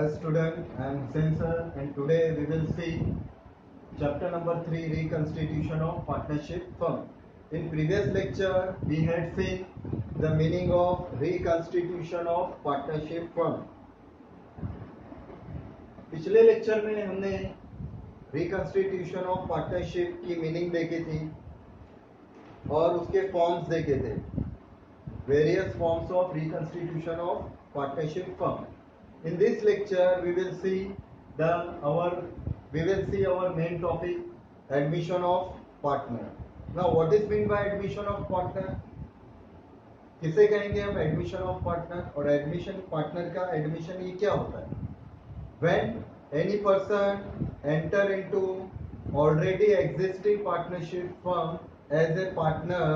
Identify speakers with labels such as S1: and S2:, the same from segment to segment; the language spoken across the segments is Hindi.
S1: Hi student, I am Hussain sir and today we will see chapter number 3 reconstitution of partnership firm. In previous lecture we had seen the meaning of reconstitution of partnership firm. पिछले लेक्चर में हमने रिकंस्टिट्यूशन ऑफ पार्टनरशिप की मीनिंग देखी थी और उसके फॉर्म्स देखे थे, various forms of reconstitution of partnership firm. In this lecture we will see our main topic, admission of partner. Now what is meant by admission of partner? किसे कहेंगे हम admission of partner? और admission partner का admission ये क्या होता है? When any person enter into already existing partnership firm as a partner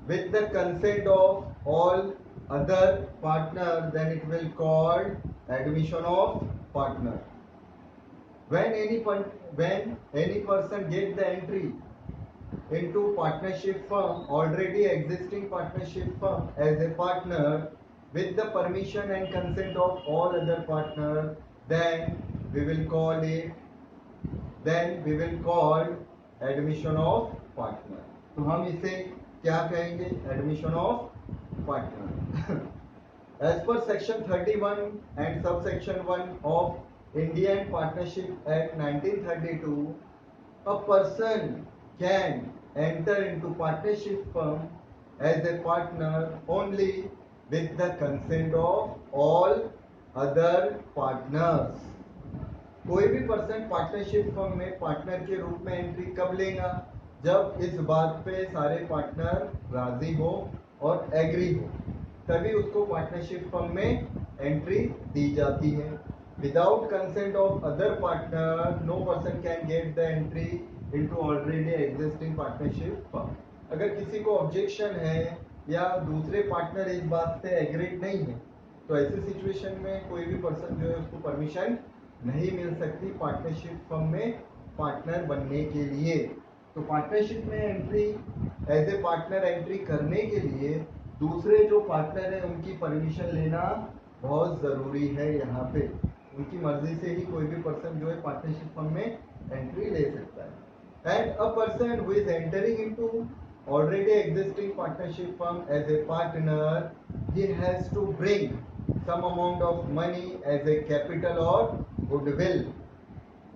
S1: with the consent of all other partner, then it will called admission of partner. When any person get the entry into partnership firm, already existing partnership firm as a partner with the permission and consent of all other partner, then we will call admission of partner. तो हम इसे क्या कहेंगे? Admission of partner. As per section 31 and subsection 1 of Indian Partnership Act 1932, a person can enter into partnership firm as a partner only with the consent of all other partners. कोई भी पर्सन पार्टनरशिप फर्म में पार्टनर के रूप में एंट्री कब लेगा? जब इस बात पे सारे पार्टनर राजी हो और एग्री हो, तभी उसको पार्टनरशिप फर्म में एंट्री दी जाती है. Without consent of other partner no person can get the entry into already existing partnership firm. अगर किसी को ऑब्जेक्शन है या दूसरे पार्टनर इस बात से एग्रीड नहीं है, तो ऐसी सिचुएशन में कोई भी पर्सन जो है उसको परमिशन नहीं मिल सकती पार्टनरशिप फर्म में पार्टनर बनने के लिए. तो पार्टनरशिप में entry as a partner entry करने के लिए दूसरे जो पार्टनर है उनकी परमिशन लेना बहुत जरूरी है. यहाँ पे उनकी मर्जी से ही कोई भी पर्सन जो है पार्टनरशिप फर्म में एंट्री ले सकता है. And a person who is entering into already existing partnership firm as a partner, he has to bring some amount of money as a capital और गुडविल.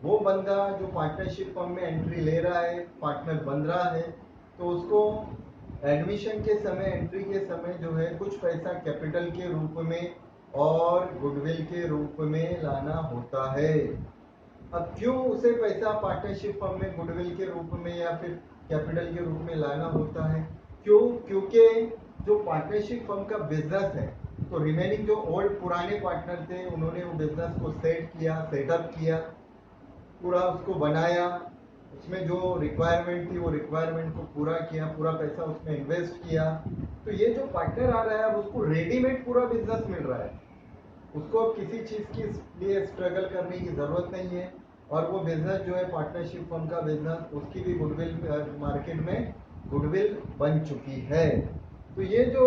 S1: वो बंदा जो पार्टनरशिप फर्म में एंट्री ले रहा है, पार्टनर बन रहा है, तो उसको एडमिशन के समय, एंट्री के समय जो है कुछ पैसा कैपिटल के रूप में और गुडविल के रूप में लाना होता है. अब क्यों उसे पैसा पार्टनरशिप फर्म में गुडविल के रूप में या फिर कैपिटल के रूप में लाना होता है? क्योंकि जो पार्टनरशिप फर्म का बिजनेस है, तो रिमेनिंग जो ओल्ड पुराने पार्टनर थे उन्होंने वो बिजनेस को सेटअप किया, पूरा उसको बनाया, उसमें जो रिक्वायरमेंट थी वो रिक्वायरमेंट को पूरा किया, पूरा पैसा उसमें इन्वेस्ट किया. तो ये जो पार्टनर आ रहा है उसको रेडीमेड पूरा बिजनेस मिल रहा है, उसको किसी चीज के लिए स्ट्रगल करने की जरूरत नहीं है. और वो बिजनेस जो है पार्टनरशिप फर्म का बिजनेस, उसकी भी गुडविल मार्केट में गुडविल बन चुकी है. तो ये जो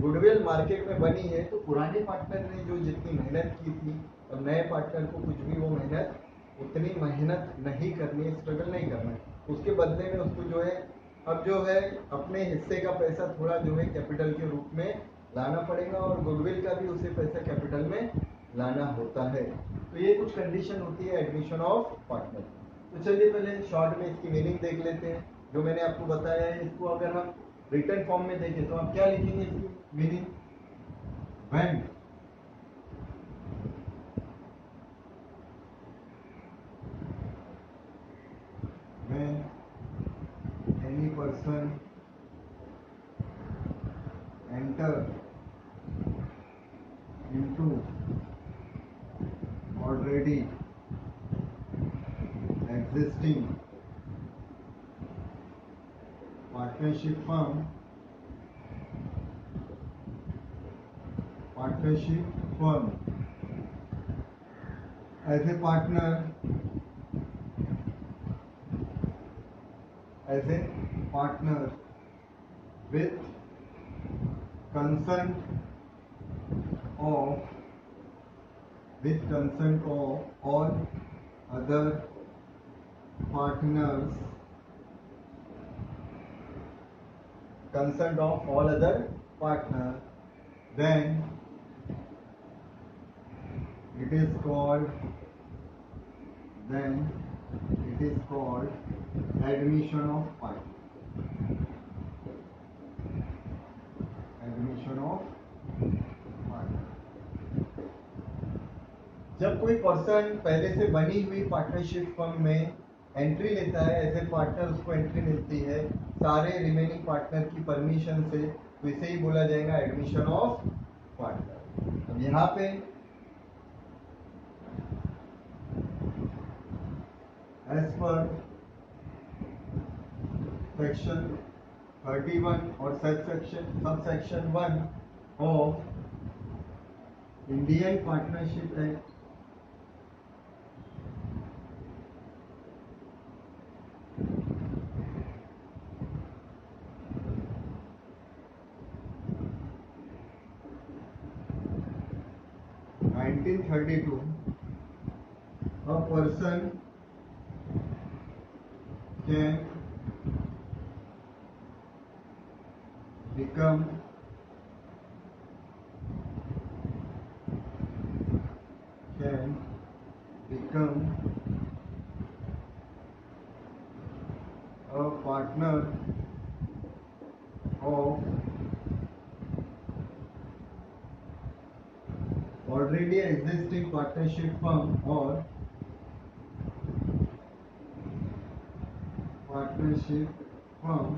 S1: गुडविल मार्केट में बनी है, तो पुराने पार्टनर ने जो जितनी मेहनत की थी, और नए पार्टनर को कुछ भी वो उतनी मेहनत नहीं करनी है, स्ट्रगल नहीं करना है. उसके बदले में उसको जो है अब जो है अपने हिस्से का पैसा थोड़ा जो है कैपिटल के रूप में लाना पड़ेगा और गुडविल का भी उसे पैसा कैपिटल में लाना होता है. तो ये कुछ कंडीशन होती है एडमिशन ऑफ पार्टनर. तो चलिए पहले शॉर्ट में इसकी मीनिंग देख लेते हैं. जो मैंने आपको बताया है, इसको अगर हम रिटन फॉर्म में देखें तो आप क्या लिखेंगे इसकी meaning? When any person enter into already existing partnership firm as a partner with consent of with consent of all other partners, consent of all other partners, then it is called admission of partner. Admission of partner. जब कोई पर्सन पहले से बनी हुई पार्टनरशिप फर्म में एंट्री लेता है एज ए पार्टनर, उसको एंट्री मिलती है सारे रिमेनिंग पार्टनर की परमिशन से, तो इसे ही बोला जाएगा एडमिशन ऑफ पार्टनर। अब यहाँ पे एज पर सेक्शन 31 और sub section 1 of Indian partnership act, a person can become a partner of already existing partnership firm or partnership firm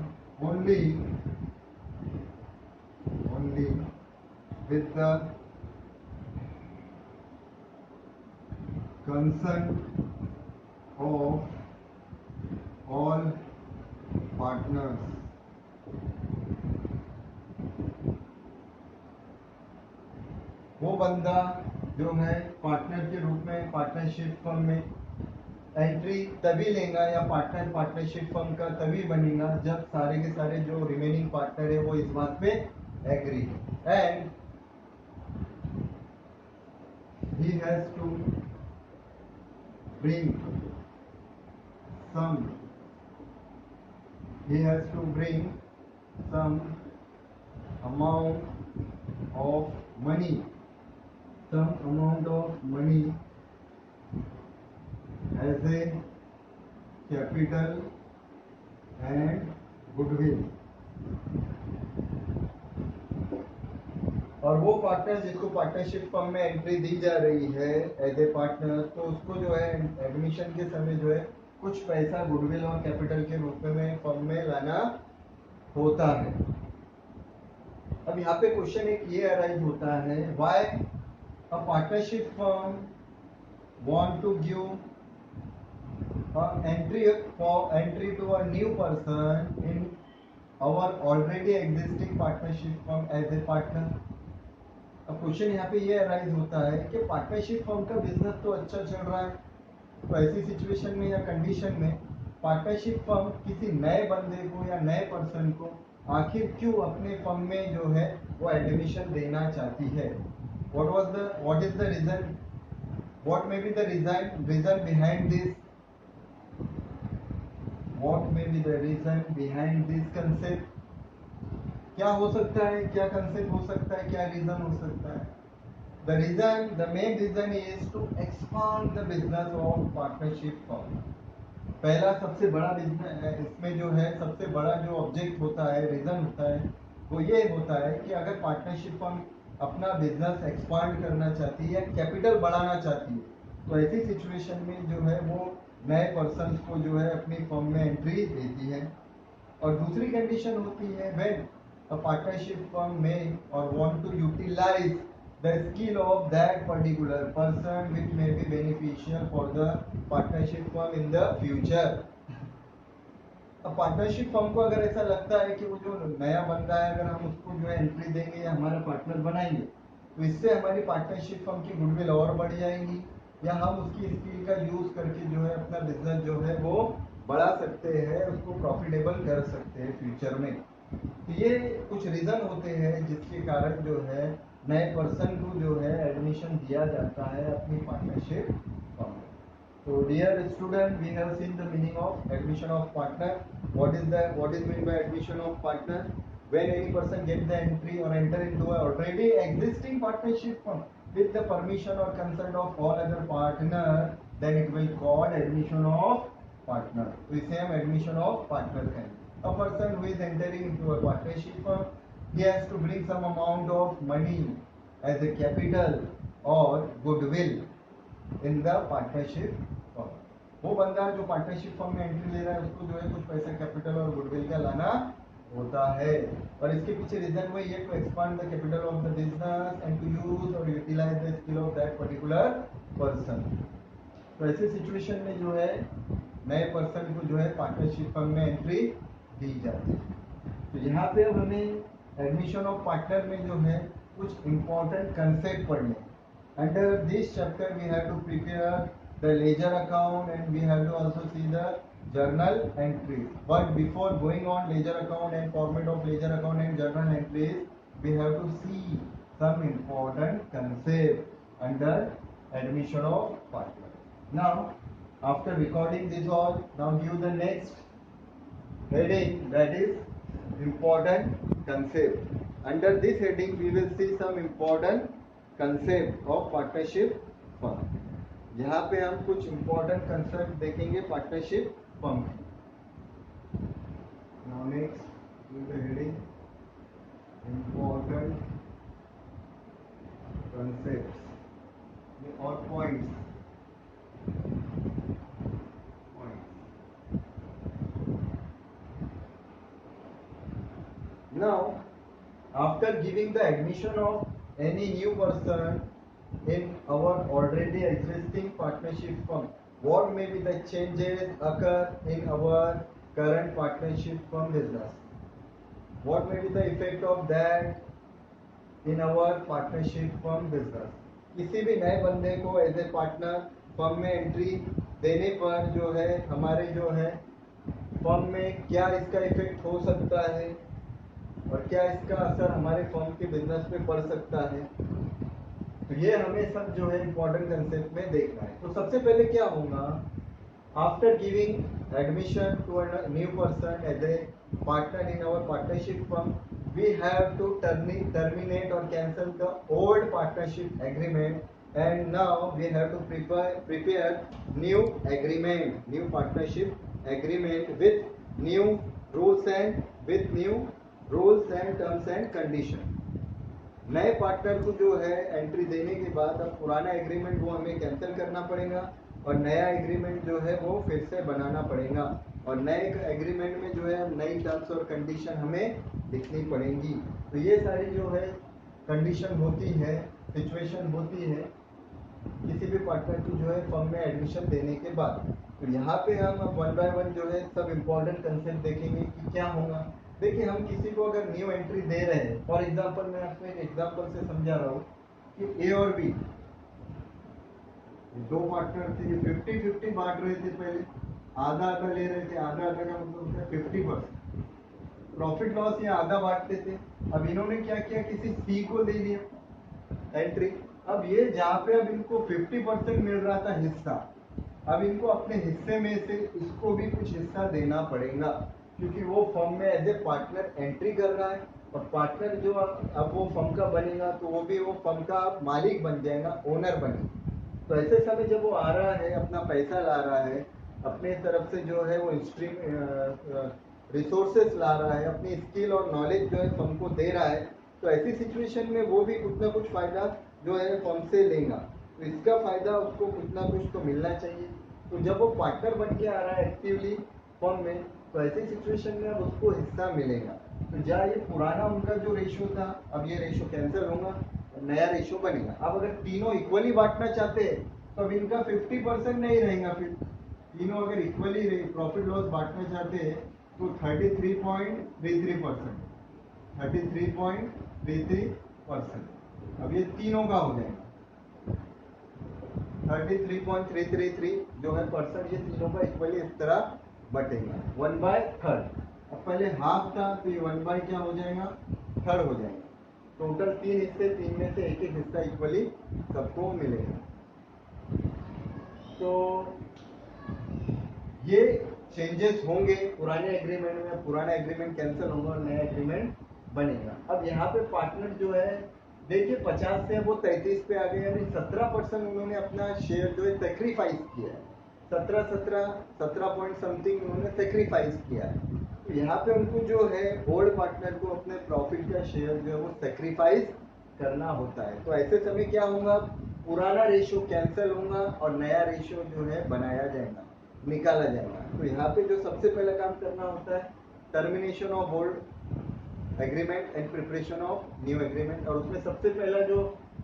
S1: only with the consent of all partners. वो बंदा जो है पार्टनर के रूप में पार्टनरशिप फर्म में एंट्री तभी लेगा या पार्टनर पार्टनरशिप फर्म का तभी बनेगा जब सारे के सारे जो रिमेनिंग पार्टनर है वो इस बात पे agree, and he has to bring some amount of money as a capital and goodwill। और वो पार्टनर जिसको पार्टनरशिप फर्म में एंट्री दी जा रही है एज ए पार्टनर, तो उसको जो है एडमिशन के समय जो है कुछ पैसा गुडविल और कैपिटल के रूप में फर्म में लाना होता है। अब यहाँ पे क्वेश्चन एक ये अराइज होता है, why a partnership firm want to give entry to a new person in our already existing partnership firm as a partner। अब क्वेश्चन यहाँ पे ये अराइज होता है कि पार्टनरशिप फर्म का बिजनेस तो अच्छा चल रहा है, तो ऐसी सिचुएशन में या कंडीशन में पार्टनरशिप फर्म किसी नए बंदे को या नए पर्सन को आखिर क्यों अपने फर्म में जो है वो एडमिशन देना चाहती है। what is the reason, what may be the reason behind this, what may be the reason behind this concept। क्या हो सकता है, क्या कंसेप्ट हो सकता है, क्या रीजन हो सकता है। the main reason is to expand the business of partnership firm। पहला सबसे बड़ा बिजनेस इसमें जो है सबसे बड़ा जो ऑब्जेक्ट होता है, रीजन होता है, वो ये होता है कि अगर पार्टनरशिप फर्म अपना बिजनेस एक्सपांड करना चाहती है या कैपिटल बढ़ाना चाहती है, तो ऐसी सिचुएशन में जो है वो नए पर्सन को जो है अपनी फर्म में एंट्री देती है। और दूसरी कंडीशन होती है व्हेन अ पार्टनरशिप फर्म में और want to utilise the skill of that particular person which may be beneficial for the partnership firm in the future। अब पार्टनरशिप फर्म को अगर ऐसा लगता है कि वो जो नया बंदा है अगर हम उसको जो है एंट्री देंगे या हमारा पार्टनर बनाएंगे तो इससे हमारी पार्टनरशिप फर्म की गुडविल और बढ़ जाएगी, या हम उसकी स्किल का यूज करके जो है अपना बिजनेस जो है वो बढ़ा सकते हैं, उसको प्रॉफिटेबल कर सकते हैं फ्यूचर में। तो ये कुछ रीजन होते हैं जिसके कारण जो है नए पर्सन को जो है एडमिशन दिया जाता है अपनी पार्टनरशिप फर्म में। तो dear student, we have seen the meaning of admission of partner. What is meant by admission of partner? When any person get the entry or enter into a already existing partnership firm with the permission or consent of all other partner, then it will called admission of partner. तो इसे हम admission of partner कहेंगे. A person who is entering into a partnership firm, he has to bring some amount of money as a capital or goodwill in the partnership firm. वो बंदा जो पार्टनरशिप फर्म में एंट्री ले रहा है उसको जो है कुछ पैसा कैपिटल और गुडविल का लाना होता है, और इसके पीछे रीजन वही है, to expand the capital of the business and to use और utilize the skill of that particular person. तो ऐसे सिचुएशन में जो है नए पर्सन को जो है पार्टनरशिप फर्म में एंट्री दी जाती है. तो यहाँ पे अब हमें एडमिशन ऑफ पार्टनर में जो है कुछ इंपॉर्टेंट कंसेप्ट पढ़ने. Under this chapter we have to prepare the ledger account and we have to also see the journal entries. But before going on ledger account and format of ledger account and journal entries, we have to see some important concept under admission of partner. Now after recording this all, now give the next heading, that is important concept. Under this heading we will see some important concept of partnership firm. यहाँ पे हम कुछ इंपॉर्टेंट कंसेप्ट देखेंगे पार्टनरशिप फर्म की. Now next heading important concepts और points. Now after giving the admission of any new person in our already existing partnership firm, what may be the changes occur in our current partnership firm business? What may be the effect of that in our partnership firm business? किसी भी नए बंदे को एज ए पार्टनर फर्म में एंट्री देने पर जो है हमारे जो है फर्म में क्या इसका इफेक्ट हो सकता है और क्या इसका असर हमारे फर्म के बिजनेस पे पड़ सकता है, तो ये हमें सब जो है इम्पोर्टेंट कंसेप्ट में देखना है. तो सबसे पहले क्या होगा, after giving admission to a new person as a partner in our partnership firm, we have to terminate और cancel the old partnership agreement and now we have to prepare new agreement, new partnership agreement with new rules and terms and condition. नए पार्टनर को जो है एंट्री देने के बाद अब पुराना एग्रीमेंट वो हमें कैंसिल करना पड़ेगा और नया एग्रीमेंट जो है वो फिर से बनाना पड़ेगा, और नए एग्रीमेंट में जो है नई टर्म्स और कंडीशन हमें लिखनी पड़ेंगी. तो ये सारी जो है कंडीशन होती है, सिचुएशन होती है किसी भी पार्टनर को जो है फर्म में एडमिशन देने के बाद. तो यहाँ पे हम अब 1 बाय 1 जो है सब इम्पोर्टेंट कंसेप्ट देखेंगे कि क्या होगा. देखिए, हम किसी को अगर न्यू एंट्री दे रहे हैं, फॉर एग्जांपल मैं आपको एक एग्जांपल से समझा रहा हूँ कि ए और बी दो पार्टनर थे, 50-50 बांट रहे थे, पहले आधा आधा ले रहे थे, आधा आधा का मतलब 50% प्रॉफिट लॉस, ये आधा बांटते थे. अब इन्होंने क्या किया, किसी सी को दे दिया एंट्री. अब ये जहाँ पे अब इनको 50% मिल रहा था हिस्सा, अब इनको अपने हिस्से में से इसको भी कुछ हिस्सा देना पड़ेगा, क्योंकि वो फर्म में एज ए पार्टनर एंट्री कर रहा है, और पार्टनर जो अब वो फर्म का बनेगा तो वो भी वो फर्म का मालिक बन जाएगा, ओनर बनेगा. तो ऐसे समय जब वो आ रहा है, अपना पैसा ला रहा है, अपने तरफ से जो है वो रिसोर्सेस ला रहा है, अपनी स्किल और नॉलेज जो है फर्म को दे रहा है, तो ऐसी सिचुएशन में वो भी कुछ ना कुछ फायदा जो है फर्म से लेगा. तो इसका फायदा उसको कुछ ना कुछ तो मिलना चाहिए. तो जब वो पार्टनर बन के आ रहा है एक्टिवली फर्म में, तो ऐसी सिचुएशन में अब उसको हिस्सा मिलेगा. तो जहाँ ये पुराना उनका जो रेशियो था, अब ये रेशियो कैंसिल होगा, नया रेशियो बनेगा. अब अगर तीनों इक्वली बांटना चाहते हैं तो अब इनका 50% नहीं रहेगा. फिर तीनों अगर इक्वली प्रॉफिट लॉस बांटना चाहते हैं तो 33.33%, 33.33%. अब ये तीनों का हो जाएगा 33.333 जो है परसेंट, ये तीनों का इक्वली इस तरह बटेगा 1/3. अब पहले हाफ था तो ये 1/क्या हो जाएगा, 3rd हो जाएगा. टोटल 3 हिस्से, 3 में से एक एक हिस्सा इक्वली सबको मिलेगा। तो ये चेंजेस होंगे पुराने एग्रीमेंट में, पुराना एग्रीमेंट कैंसिल होगा और नया एग्रीमेंट बनेगा। अब यहाँ पे पार्टनर जो है देखिए 50 से वो 33 पे आ गए, यानी 17% उन्होंने अपना शेयर जो है सेक्रीफाइस किया है। 17 पॉइंट समथिंग उन्होंने सेक्रीफाइस किया है। तो यहाँ पे उनको जो है ओल्ड पार्टनर को अपने प्रॉफिट का शेयर जो है वो सेक्रीफाइस करना होता है। तो ऐसे समय क्या होगा, पुराना रेशियो कैंसिल होगा और नया रेशियो जो है बनाया जाएगा, निकाला जाएगा। तो यहाँ पे जो सबसे पहला काम करना होता है termination of old agreement and preparation of new agreement, और उसमें सबसे पहला जो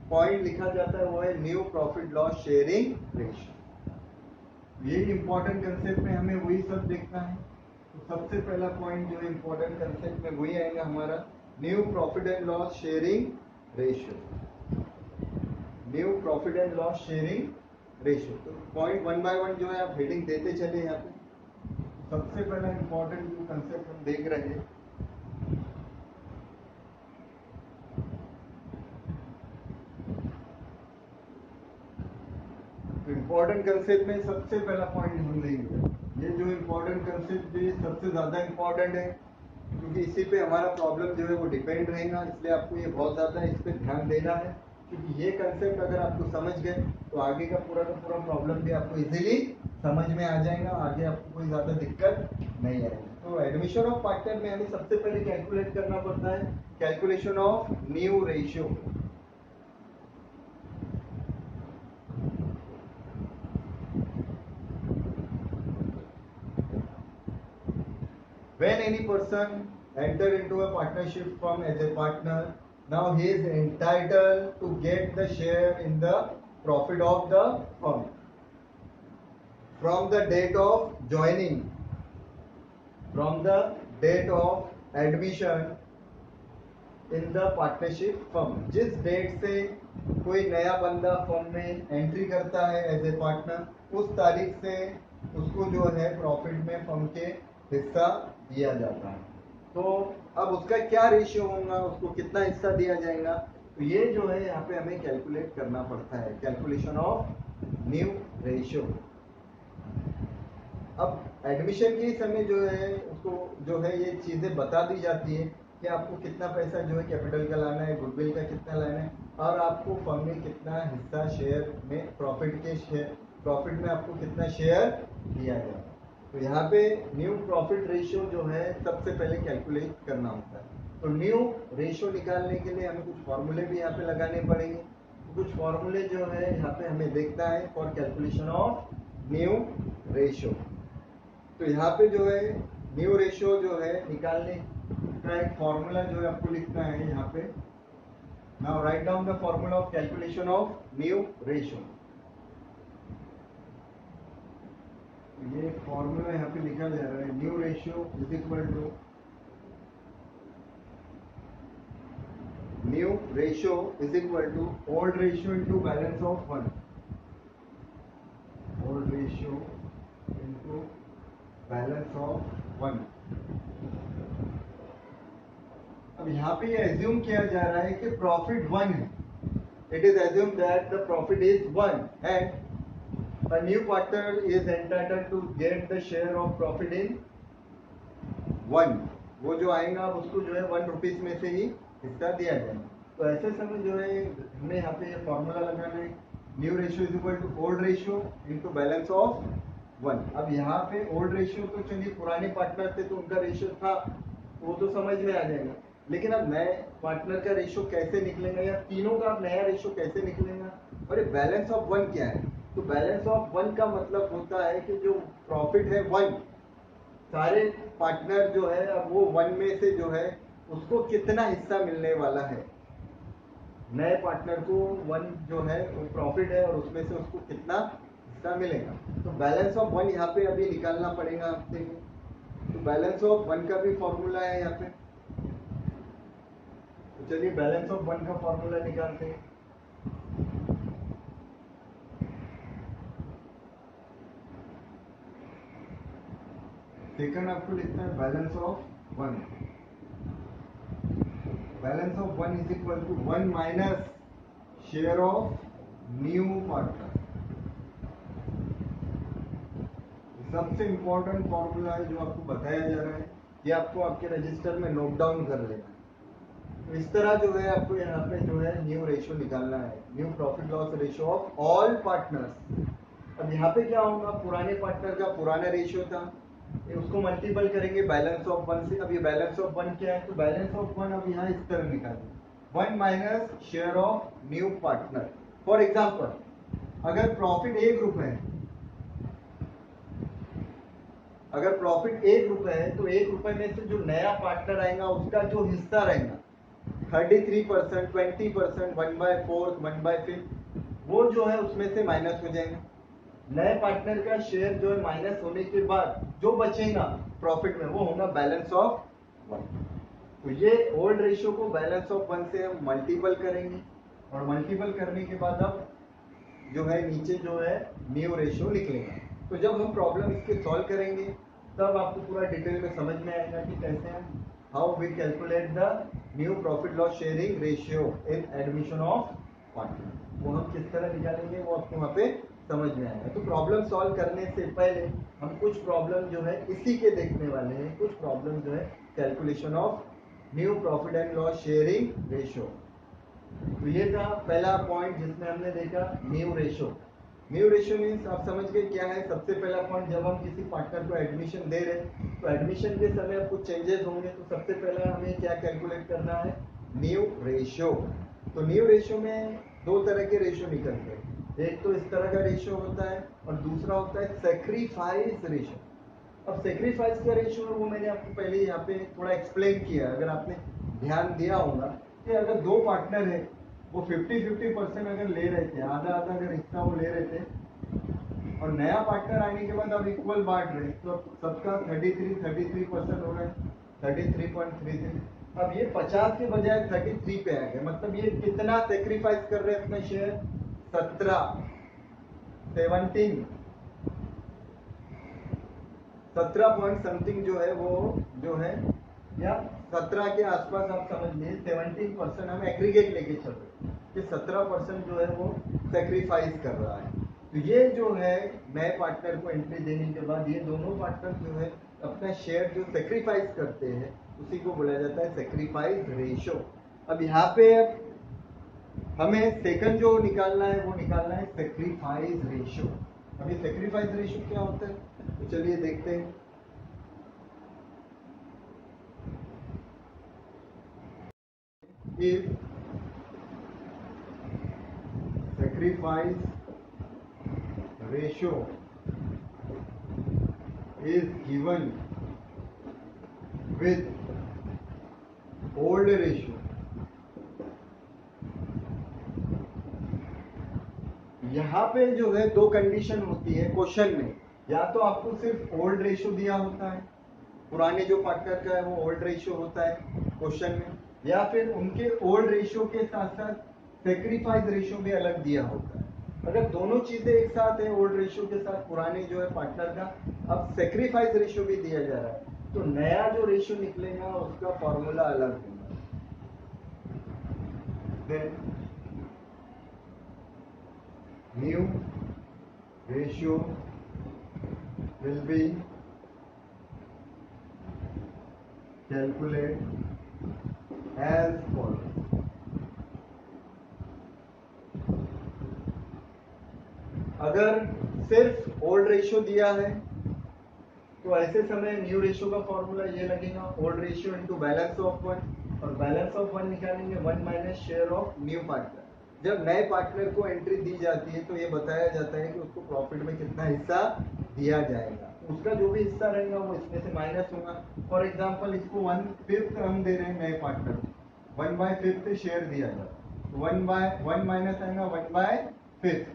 S1: पॉइंट लिखा जाता है वो है new profit loss sharing ratio. ये इंपॉर्टेंट कंसेप्ट में हमें वही सब देखना है। तो सबसे पहला पॉइंट जो इंपॉर्टेंट कंसेप्ट में वही आएगा हमारा new profit and loss sharing ratio. New profit and loss sharing ratio. तो पॉइंट 1 बाय 1 जो है आप हेडिंग देते चले। यहाँ पे सबसे पहला इंपॉर्टेंट जो कंसेप्ट हम देख रहे हैं, इंपॉर्टेंट कंसेप्ट में सबसे पहला पॉइंट हम लेंगे। ये जो इंपॉर्टेंट कंसेप्ट ये सबसे ज्यादा इंपॉर्टेंट है, क्योंकि इसी पे हमारा प्रॉब्लम जो है वो डिपेंड रहेगा। इसलिए आपको ये बहुत ज्यादा इस पे ध्यान देना है, क्योंकि ये कंसेप्ट अगर आपको समझ गए तो आगे का पूरा प्रॉब्लम भी आपको इजीली समझ में आ जाएगा। आगे आपको कोई ज्यादा दिक्कत नहीं आएगी। तो एडमिशन ऑफ पार्टनर में हमें सबसे पहले कैलकुलेट करना पड़ता है calculation of new ratio. When any person enter into a partnership firm as a partner, now he is entitled to get the share in the profit of the firm from the date of joining, from the date of admission in the partnership firm। जिस डेट से कोई नया बंदा फर्म में एंट्री करता है एज ए पार्टनर, उस तारीख से उसको जो है प्रॉफिट में फर्म के हिस्सा दिया जाता है। तो अब उसका क्या रेशियो होगा, उसको कितना हिस्सा दिया जाएगा, तो ये जो है यहाँ पे हमें कैलकुलेट करना पड़ता है, कैलकुलेशन ऑफ न्यू रेशियो। अब एडमिशन के समय जो है उसको जो है ये चीजें बता दी जाती है कि आपको कितना पैसा जो है कैपिटल का लाना है, गुडविल का कितना लाना है, और आपको फर्म में कितना हिस्सा शेयर में प्रॉफिट में आपको कितना शेयर दिया जाए। तो यहाँ पे न्यू प्रॉफिट रेशियो जो है सबसे पहले कैलकुलेट करना होता है। तो न्यू रेशियो निकालने के लिए हमें कुछ फॉर्मूले भी यहाँ पे लगाने पड़ेंगे। तो कुछ फॉर्मूले जो है यहाँ पे हमें देखना है for calculation of new ratio. तो यहाँ पे जो है न्यू रेशियो जो है निकालने का एक फॉर्मूला जो है आपको लिखना है यहाँ पे। Now write down the formula of calculation of new ratio. ये फॉर्मूला यहाँ पे लिखा जा रहा है, new ratio is equal to old ratio into balance of 1। Old ratio into balance of 1। अब यहाँ पे ये एज्यूम किया जा रहा है कि प्रॉफिट 1 है। It is assume that the profit is 1 and a new partner is entitled to get the share of profit in 1। वो जो आएगा उसको जो है 1 रुपीज में से ही हिस्सा दिया जाएगा। तो ऐसे समय जो है हमें यहाँ पे फॉर्मूला लगाना है, new ratio is equal to old ratio into balance of 1। अब यहाँ पे ओल्ड रेशियो तो चलिए पुराने पार्टनर थे तो उनका रेशियो था, वो तो समझ में आ जाएगा, लेकिन अब नए पार्टनर का रेशियो कैसे निकलेगा या तीनों का अब नया रेशियो कैसे निकलेगा, और ये बैलेंस ऑफ 1 क्या है। तो बैलेंस ऑफ 1 का मतलब होता है कि जो प्रॉफिट है 1, सारे पार्टनर जो है अब वो 1 में से जो है उसको कितना हिस्सा मिलने वाला है। नए पार्टनर को 1 जो है वो प्रॉफिट है और उसमें से उसको कितना हिस्सा मिलेगा। तो बैलेंस ऑफ 1 यहाँ पे अभी निकालना पड़ेगा आपसे। तो बैलेंस ऑफ 1 का भी फॉर्मूला है यहाँ पे। तो चलिए बैलेंस ऑफ 1 का फॉर्मूला निकालते हैं। सेकंड आपको लिखना है balance of 1। Balance of one is equal to one minus share of new partner. सबसे इंपॉर्टेंट फॉर्मूला है जो आपको बताया जा रहा है, ये आपको आपके रजिस्टर में नोट डाउन कर लेना है। तो इस तरह जो है आपको यहाँ पे जो है न्यू रेशियो निकालना है, new profit loss ratio of all partners. अब यहाँ पे क्या होगा, पुराने पार्टनर का पुराना रेशियो था, उसको मल्टीपल करेंगे बैलेंस ऑफ वन से। अब ये बैलेंस ऑफ वन क्या है, तो बैलेंस ऑफ वन अब यहाँ इस तरह निकालेंगे, one minus share of new partner. For example अगर प्रॉफिट 1 रुपए है, अगर प्रॉफिट 1 रुपए है तो 1 रुपए में से जो नया पार्टनर आएगा उसका जो हिस्सा रहेगा 33%, 20%, 1/4, 1/5, वो जो है उसमें से माइनस हो जाएगा। नए पार्टनर का शेयर जो है माइनस होने के बाद जो बचेगा प्रॉफिट में वो होगा बैलेंस ऑफ वन। तो ये ओल्ड रेशियो को बैलेंस ऑफ वन से हम मल्टीपल करेंगे और मल्टीपल करने के बाद अब जो है नीचे जो है न्यू रेशियो निकलेगा। तो जब हम प्रॉब्लम इसके सॉल्व करेंगे तब आपको पूरा डिटेल में समझ में आएगा कि कैसे हम how we calculate the new profit loss sharing ratio in admission of partner. वो हम किस तरह निकालेंगे वो आपको वहाँ पे समझ में आएगा। तो प्रॉब्लम सॉल्व करने से पहले हम कुछ प्रॉब्लम जो है इसी के देखने वाले हैं, कुछ प्रॉब्लम जो है calculation of new profit and loss sharing ratio. तो ये था पहला पॉइंट जिसमें हमने देखा new ratio. New ratio means आप समझ गए क्या है। सबसे पहला पॉइंट, जब हम किसी पार्टनर को एडमिशन दे रहे हैं तो एडमिशन के समय कुछ चेंजेस होंगे, तो सबसे पहला हमें क्या कैलकुलेट करना है, न्यू रेशियो। तो न्यू रेशियो में दो तरह के रेशियो निकलते हैं, एक तो इस तरह का रेशियो होता है और दूसरा होता है सेक्रीफाइस रेशियो। अब सेक्रीफाइस का रेशियो वो मैंने आपको पहले यहाँ पे थोड़ा एक्सप्लेन किया। अगर आपने ध्यान दिया होगा कि अगर दो पार्टनर है वो 50-50% अगर ले रहे थे, आधा आधा अगर हिस्सा वो ले रहे थे और नया पार्टनर आने के बाद अब इक्वल बांट रहे, तो अब सबका 33% हो रहा है, 33.33। अब ये 50 के बजाय 33 पे आ गए, मतलब ये कितना सेक्रीफाइस कर रहे हैं अपना शेयर, 17 पॉइंट समथिंग जो है वो जो है, या 17 के आसपास आप समझ लीजिए 17% हम एग्रीगेट लेके चल रहे हैं कि 17% जो है वो सेक्रीफाइस कर रहा है। तो ये जो है नए पार्टनर को एंट्री देने के बाद ये दोनों पार्टनर जो है अपना शेयर जो सेक्रीफाइस करते हैं उसी को बोला जाता है सेक्रीफाइस रेशियो। अब यहाँ पे हमें सेकंड जो निकालना है वो निकालना है सेक्रीफाइस रेशियो। अभी सेक्रीफाइस रेशियो क्या होता है तो चलिए देखते हैं। If sacrifice ratio is given with old ratio, यहाँ पे जो है दो कंडीशन होती है क्वेश्चन में, या तो आपको सिर्फ ओल्ड रेशियो दिया होता है, पुराने जो पार्टनर का है वो ओल्ड रेशियो होता है क्वेश्चन में, या फिर उनके ओल्ड रेशियो के साथ साथ सेक्रीफाइस रेशियो भी अलग दिया होता है। अगर दोनों चीजें एक साथ है, ओल्ड रेशियो के साथ पुराने जो है पार्टनर का, अब सेक्रीफाइस रेशियो भी दिया जा रहा है, तो नया जो रेशियो निकलेगा उसका फॉर्मूला अलग होगा। New ratio will be calculate as follows. अगर सिर्फ ओल्ड रेशियो दिया है तो ऐसे समय न्यू रेशियो का फॉर्मूला ये लगेगा, old ratio into balance of one, और बैलेंस ऑफ वन निकालेंगे 1 minus share of new partner. जब नए पार्टनर को एंट्री दी जाती है तो ये बताया जाता है कि उसको प्रॉफिट में कितना हिस्सा दिया जाएगा, उसका जो भी हिस्सा रहेगा वो इसमें से माइनस होगा। फॉर एग्जाम्पल इसको 1/5 हम दे रहे हैं नए पार्टनर को, 1/5 शेयर दिया जाता है, 1 माइनस आएगा 1/5,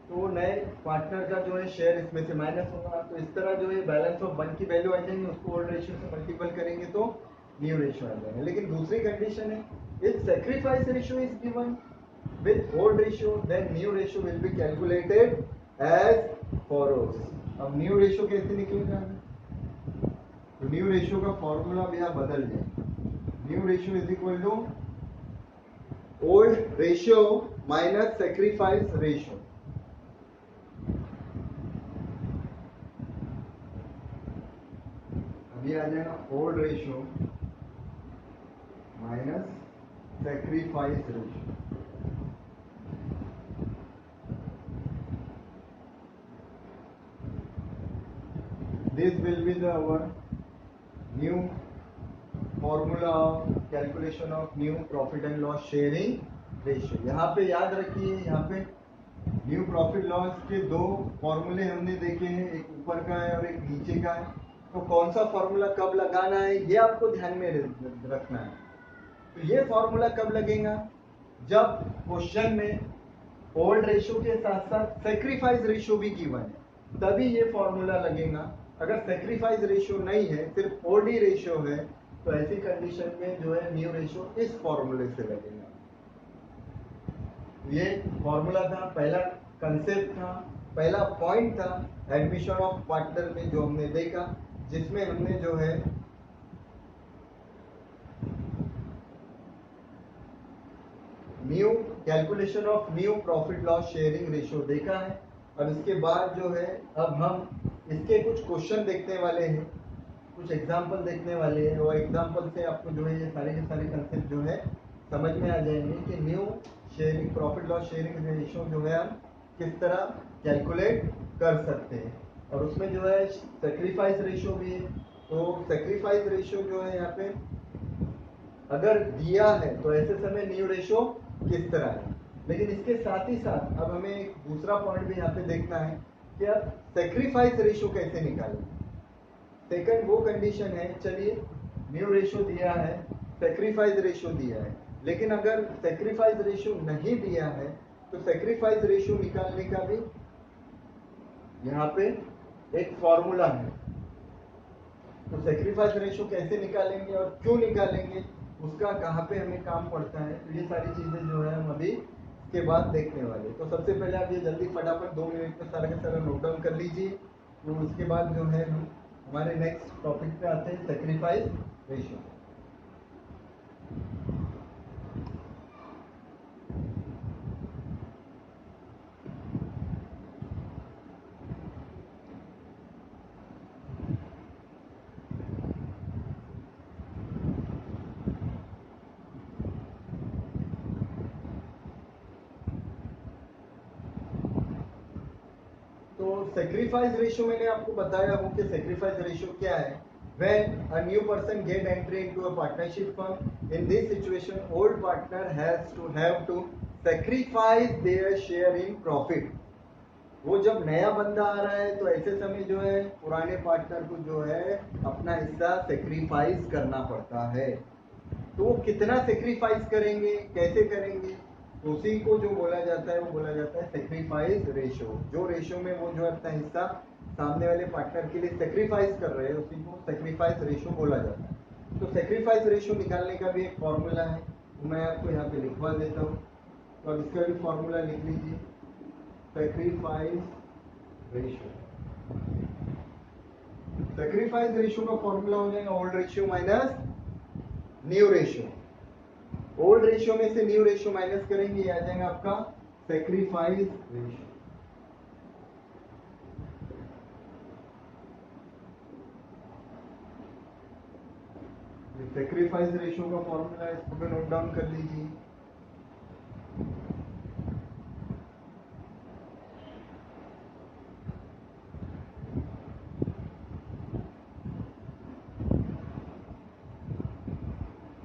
S1: तो नए पार्टनर का जो है शेयर इसमें से माइनस होगा। तो इस तरह जो है बैलेंस ऑफ वन की वैल्यू आ जाएंगे, उसको ओल्ड रेशियो से मल्टीपल करेंगे तो न्यू रेशियो आ जाएगा। लेकिन दूसरी कंडीशन है, if sacrifice ratio is given with old ratio then new ratio will be calculated as follows. अब न्यू रेशियो कैसे निकलेगा, तो न्यू रेशियो का फॉर्मूला भी यहाँ बदल जाएगा। New ratio is equal to old ratio minus sacrifice ratio. अभी आ जाएगा old ratio minus sacrifice ratio. This will be the our new formula of calculation of new profit and loss sharing ratio। यहाँ पे याद रखिए, यहाँ पे न्यू प्रॉफिट लॉस के दो फॉर्मूले हमने देखे हैं, एक ऊपर का है और एक नीचे का है। तो कौन सा फॉर्मूला कब लगाना है ये आपको ध्यान में रखना है। तो ये फॉर्मूला कब लगेगा, जब क्वेश्चन में ओल्ड रेशियो के साथ साथ सेक्रीफाइस रेशियो भी गिवन है, तभी ये फॉर्मूला लगेगा। अगर सेक्रीफाइस रेशियो नहीं है, सिर्फ ओल्ड ही रेशियो है, तो ऐसी कंडीशन में जो है न्यू रेशियो इस फॉर्मूले से लगेगा। ये फॉर्मूला था, पहला कंसेप्ट था, पहला पॉइंट था एडमिशन ऑफ पार्टनर में जो हमने देखा, जिसमें हमने जो है new calculation of new profit loss sharing ratio देखा है। अब इसके बाद जो है अब हम इसके कुछ क्वेश्चन देखने वाले हैं, कुछ एग्जाम्पल देखने वाले हैं, और एग्जाम्पल से आपको जो है ये सारे के सारे कंसेप्ट जो है समझ में आ जाएंगे कि new sharing profit loss sharing ratio जो है हम किस तरह कैलकुलेट कर सकते हैं। और उसमें जो है सेक्रीफाइस रेशियो भी है। तो सेक्रीफाइस रेशियो जो है यहाँ पे अगर दिया है तो ऐसे समय न्यू रेशियो किस तरह है। लेकिन इसके साथ ही साथ अब हमें एक दूसरा पॉइंट भी यहाँ पे देखना है कि अब सेक्रीफाइस रेशियो कैसे निकालें। सेकंड वो कंडीशन है, चलिए न्यू रेशियो दिया है, सेक्रीफाइस रेशियो दिया है, लेकिन अगर सेक्रीफाइस रेशियो नहीं दिया है तो सेक्रीफाइस रेशियो निकालने का भी यहाँ पे एक फॉर्मूला है। तो सेक्रीफाइस रेशियो कैसे निकालेंगे और क्यों निकालेंगे, उसका कहाँ पे हमें काम पड़ता है, तो ये सारी चीजें जो है हम अभी के बाद देखने वाले। तो सबसे पहले आप ये जल्दी फटाफट 2 मिनट में सारा का सारा नोट डाउन कर लीजिए। तो उसके बाद जो है हम हमारे नेक्स्ट टॉपिक पे आते हैं, सेक्रीफाइस रेशियो। सेक्रीफाइस रेशियो मैंने आपको बताया हूं कि सेक्रीफाइस रेशियो क्या है। When a new person get entry into a partnership firm, in this situation, old partner has to have to sacrifice their share in profit। वो जब नया बंदा आ रहा है तो ऐसे समय जो है पुराने पार्टनर को जो है अपना हिस्सा सेक्रीफाइस करना पड़ता है। तो वो कितना सेक्रीफाइस करेंगे, कैसे करेंगे, तो उसी को जो बोला जाता है वो बोला जाता है सेक्रीफाइस रेशियो। जो रेशियो में वो जो अपना हिस्सा सामने वाले पार्टनर के लिए सेक्रीफाइस कर रहे हैं उसी को सेक्रीफाइस रेशियो बोला जाता है। तो सेक्रीफाइस रेशियो निकालने का भी एक फॉर्मूला है, मैं आपको यहाँ पे लिखवा देता हूँ। तो अब इसका भी फॉर्मूला लिख लीजिए, सेक्रीफाइस रेशियो। सेक्रीफाइस रेशियो का फॉर्मूला हो जाएगा old ratio minus new ratio. Old ratio में से न्यू रेशियो माइनस करेंगे, ये आ जाएगा आपका सेक्रीफाइस रेशियो। सेक्रीफाइस रेशियो का फॉर्मूला इसको भी नोट डाउन कर लीजिए।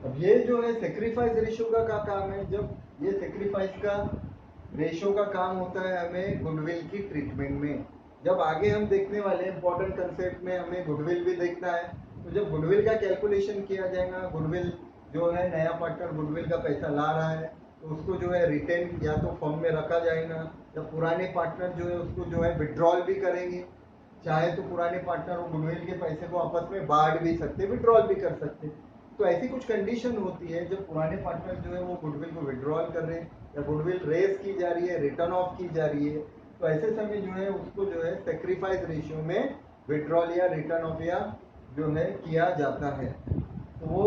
S1: अब ये जो है सेक्रीफाइस रेशियो का क्या काम है, जब ये सेक्रीफाइस का रेशियो का काम होता है हमें गुडविल की ट्रीटमेंट में। जब आगे हम देखने वाले इंपॉर्टेंट कंसेप्ट में हमें गुडविल भी देखना है। तो जब गुडविल का कैलकुलेशन किया जाएगा, गुडविल जो है नया पार्टनर गुडविल का पैसा ला रहा है तो उसको जो है रिटेन या तो फर्म में रखा जाएगा, या पुराने पार्टनर जो है उसको जो है विड्रॉल भी करेंगे। चाहे तो पुराने पार्टनर वो गुडविल के पैसे को आपस में बांट भी सकते, विड्रॉल भी कर सकते। तो ऐसी कुछ कंडीशन होती है जब पुराने पार्टनर जो है वो गुडविल को विड्रॉल कर रहे हैं या गुडविल रेज की जा रही है, रिटर्न ऑफ की जा रही है, तो ऐसे समय जो है उसको जो है सेक्रीफाइस रेशियो में विड्रॉल या रिटर्न ऑफ या जो है किया जाता है। तो वो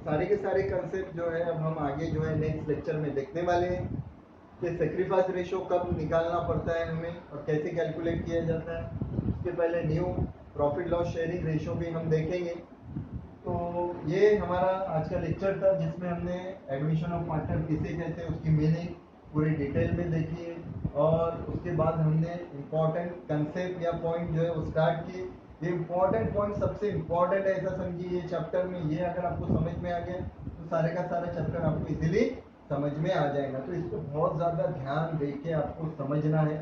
S1: सारे के सारे कंसेप्ट जो है अब हम आगे जो है नेक्स्ट लेक्चर में देखने वाले हैं कि सेक्रीफाइस रेशो कब निकालना पड़ता है हमें और कैसे कैलकुलेट किया जाता है। उसके पहले new profit loss sharing ratio भी हम देखेंगे। तो ये हमारा आज का लेक्चर था जिसमें हमने एडमिशन ऑफ पार्टनर किसे कहते हैं उसकी मीनिंग पूरी डिटेल में देखी है और उसके बाद हमने इम्पोर्टेंट कंसेप्ट या पॉइंट जो है वो स्टार्ट किए। ये इम्पोर्टेंट पॉइंट सबसे इम्पोर्टेंट है ऐसा समझिए ये चैप्टर में, ये अगर आपको समझ में आ गया तो सारे का सारा चैप्टर आपको इजीली समझ में आ जाएगा। तो इसको बहुत ज़्यादा ध्यान दे के आपको समझना है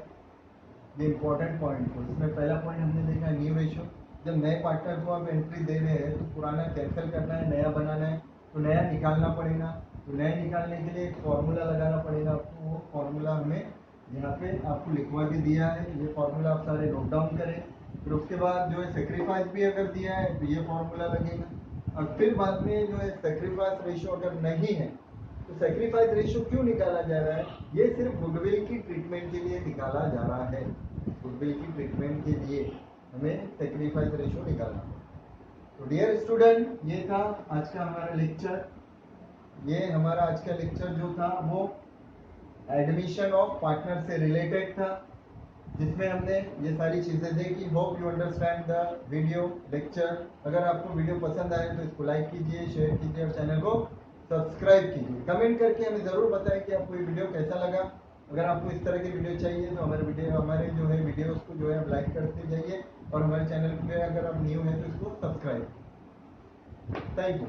S1: ये इम्पोर्टेंट पॉइंट को। इसमें पहला पॉइंट हमने देखा न्यू रेशियो, जब नए पार्टनर को आप एंट्री दे रहे हैं तो पुराना कैंसिल करना है, नया बनाना है, तो नया निकालना पड़ेगा। तो नया निकालने के लिए एक फॉर्मूला लगाना पड़ेगा आपको, वो फॉर्मूला हमें यहाँ पे आपको लिखवा के दिया है। ये फॉर्मूला आप सारे नोट डाउन करें। फिर उसके बाद जो है सेक्रीफाइस भी अगर दिया है तो ये फॉर्मूला लगेगा। और फिर बाद में जो है सेक्रीफाइस रेशियो अगर नहीं है तो सेक्रीफाइस रेशियो क्यों निकाला जा रहा है, ये सिर्फ गुडविल की ट्रीटमेंट के लिए निकाला जा रहा है। गुडविल की ट्रीटमेंट के लिए हमें सेक्रीफाइस रेशियो निकालना है। तो डियर स्टूडेंट, ये था आज का हमारा लेक्चर। ये हमारा आज का लेक्चर जो था वो एडमिशन ऑफ पार्टनर से रिलेटेड था, जिसमें हमने ये सारी चीजें देखी। Hope you understand the video lecture. अगर आपको वीडियो पसंद आए तो इसको लाइक कीजिए, शेयर कीजिए और चैनल को सब्सक्राइब कीजिए। कमेंट करके हमें ज़रूर बताएं कि आपको ये वीडियो कैसा लगा। अगर आपको इस तरह की वीडियो चाहिए तो हमारे जो है वीडियोस को जो है आप लाइक करते जाइए और हमारे चैनल पे अगर आप न्यू हैं तो इसको सब्सक्राइब। Thank you.